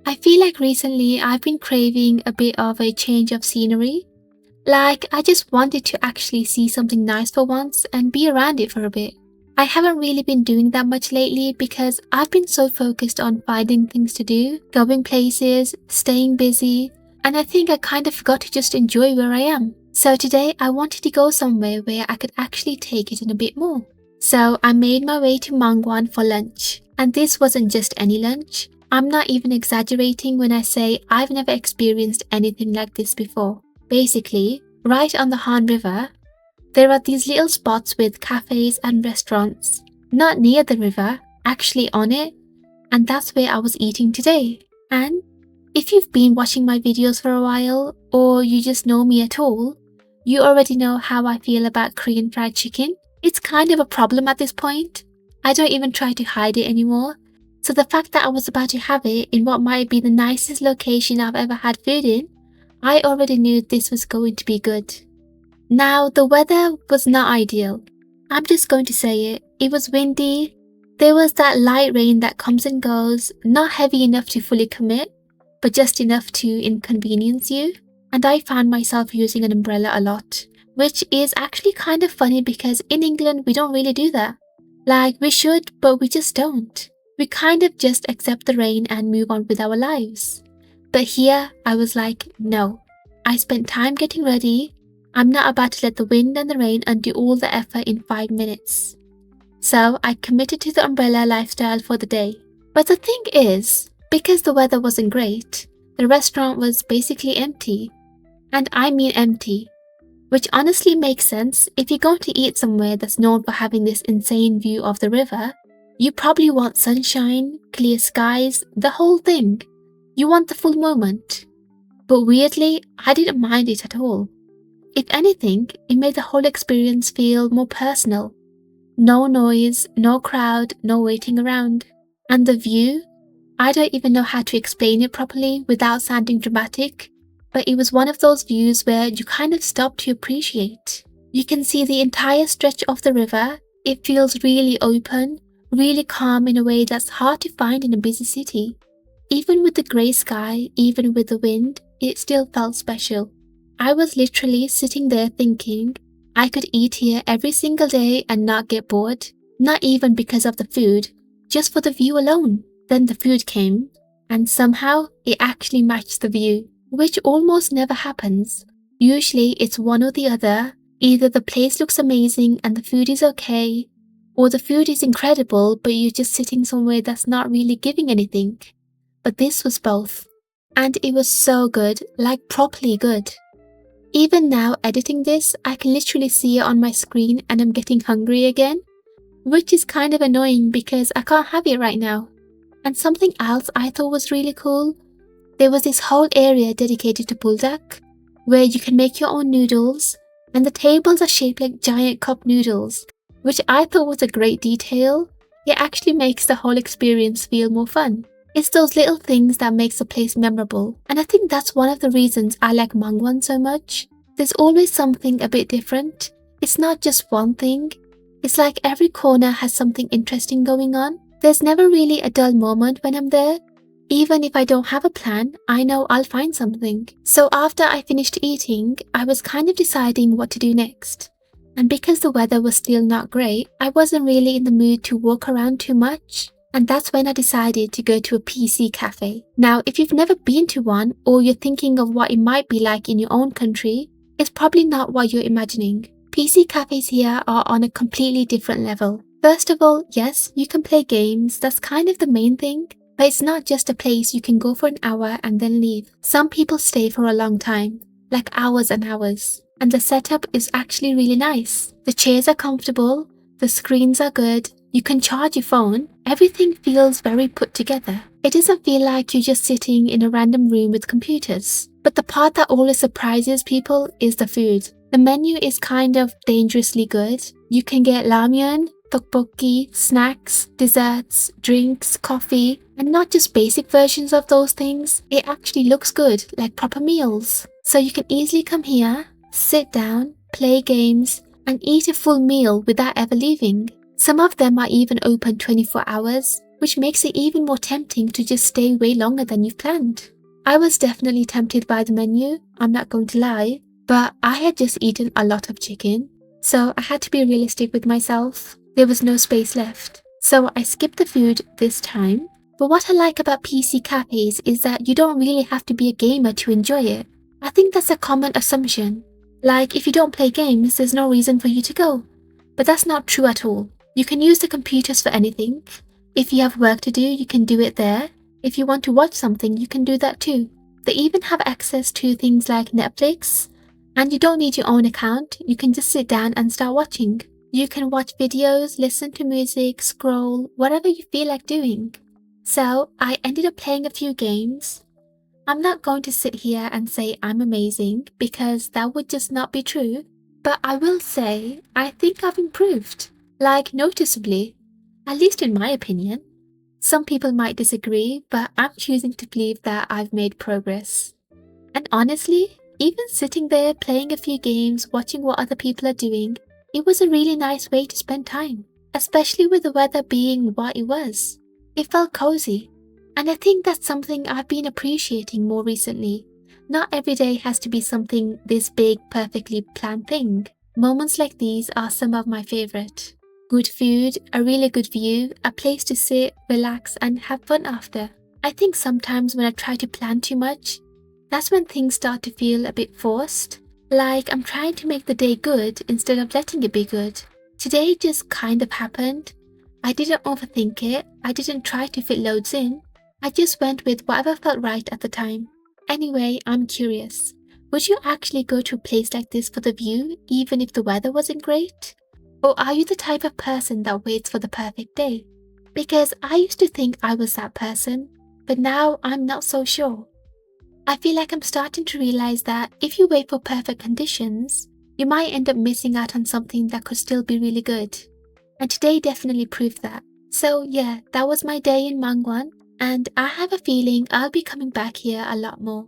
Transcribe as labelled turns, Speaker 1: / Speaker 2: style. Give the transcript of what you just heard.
Speaker 1: I feel like recently I've been craving a bit of a change of scenery. Like, I just wanted to actually see something nice for once and be around it for a bit. I haven't really been doing that much lately because I've been so focused on finding things to do, going places, staying busy, and I think I kind of forgot to just enjoy where I am. So today I wanted to go somewhere where I could actually take it in a bit more. So I made my way to Mangwon for lunch. And this wasn't just any lunch. I'm not even exaggerating when I say I've never experienced anything like this before. Basically, right on the Han River, there are these little spots with cafes and restaurants. Not near the river, actually on it. And that's where I was eating today. And if you've been watching my videos for a while, or you just know me at all, you already know how I feel about Korean fried chicken. It's kind of a problem at this point. I don't even try to hide it anymore. So the fact that I was about to have it in what might be the nicest location I've ever had food in, I already knew this was going to be good. Now, the weather was not ideal. I'm just going to say it. It was windy. There was that light rain that comes and goes, not heavy enough to fully commit, but just enough to inconvenience you. And I found myself using an umbrella a lot, which is actually kind of funny because in England we don't really do that. Like, we should, but we just don't. We kind of just accept the rain and move on with our lives. But here, I was like, no. I spent time getting ready. I'm not about to let the wind and the rain undo all the effort in 5 minutes. So I committed to the umbrella lifestyle for the day. But the thing is, because the weather wasn't great, the restaurant was basically empty. And I mean empty. Which honestly makes sense. If you're going to eat somewhere that's known for having this insane view of the river, you probably want sunshine, clear skies, the whole thing. You want the full moment. But weirdly, I didn't mind it at all. If anything, it made the whole experience feel more personal. No noise, no crowd, no waiting around. And the view? I don't even know how to explain it properly without sounding dramatic, but it was one of those views where you kind of stop to appreciate. You can see the entire stretch of the river. It feels really open, really calm in a way that's hard to find in a busy city. Even with the grey sky, even with the wind, it still felt special. I was literally sitting there thinking, I could eat here every single day and not get bored. Not even because of the food, just for the view alone. Then the food came, and somehow it actually matched the view, which almost never happens. Usually it's one or the other. Either the place looks amazing and the food is okay, or the food is incredible but you're just sitting somewhere that's not really giving anything. But this was both. And it was so good, like properly good. Even now editing this, I can literally see it on my screen and I'm getting hungry again, which is kind of annoying because I can't have it right now. And something else I thought was really cool, there was this whole area dedicated to buldak, where you can make your own noodles, and the tables are shaped like giant cup noodles, which I thought was a great detail. It actually makes the whole experience feel more fun. It's those little things that makes the place memorable, and I think that's one of the reasons I like Mangwon so much. There's always something a bit different. It's not just one thing. It's like every corner has something interesting going on. There's never really a dull moment when I'm there. Even if I don't have a plan, I know I'll find something. So after I finished eating, I was kind of deciding what to do next. And because the weather was still not great, I wasn't really in the mood to walk around too much. And that's when I decided to go to a PC cafe. Now, if you've never been to one, or you're thinking of what it might be like in your own country, it's probably not what you're imagining. PC cafes here are on a completely different level. First of all, yes, you can play games, that's kind of the main thing. But it's not just a place you can go for an hour and then leave. Some people stay for a long time, like hours and hours. And the setup is actually really nice. The chairs are comfortable, the screens are good, you can charge your phone, everything feels very put together. It doesn't feel like you're just sitting in a random room with computers. But the part that always surprises people is the food. The menu is kind of dangerously good. You can get ramyeon, tteokbokki, snacks, desserts, drinks, coffee, and not just basic versions of those things. It actually looks good, like proper meals. So you can easily come here, sit down, play games, and eat a full meal without ever leaving. Some of them are even open 24 hours. which makes it even more tempting to just stay way longer than you've planned. I was definitely tempted by the menu, I'm not going to lie, but I had just eaten a lot of chicken, so I had to be realistic with myself. There was no space left, so I skipped the food this time. But what I like about PC cafes is that you don't really have to be a gamer to enjoy it. I think that's a common assumption. Like, if you don't play games, there's no reason for you to go. But that's not true at all. You can use the computers for anything. If you have work to do, you can do it there. If you want to watch something, you can do that too. They even have access to things like Netflix. And you don't need your own account, you can just sit down and start watching. You can watch videos, listen to music, scroll, whatever you feel like doing. So, I ended up playing a few games. I'm not going to sit here and say I'm amazing, because that would just not be true. But I will say, I think I've improved. Like, noticeably. At least in my opinion. Some people might disagree, but I'm choosing to believe that I've made progress. And honestly, even sitting there playing a few games, watching what other people are doing, it was a really nice way to spend time. Especially with the weather being what it was. It felt cozy. And I think that's something I've been appreciating more recently. Not every day has to be something this big, perfectly planned thing. Moments like these are some of my favorite. Good food, a really good view, a place to sit, relax, and have fun after. I think sometimes when I try to plan too much, that's when things start to feel a bit forced. Like I'm trying to make the day good instead of letting it be good. Today just kind of happened. I didn't overthink it, I didn't try to fit loads in. I just went with whatever felt right at the time. Anyway, I'm curious. Would you actually go to a place like this for the view, even if the weather wasn't great? Or are you the type of person that waits for the perfect day? Because I used to think I was that person, but now I'm not so sure. I feel like I'm starting to realize that if you wait for perfect conditions, you might end up missing out on something that could still be really good. And today definitely proved that. So yeah, that was my day in Mangwon, and I have a feeling I'll be coming back here a lot more.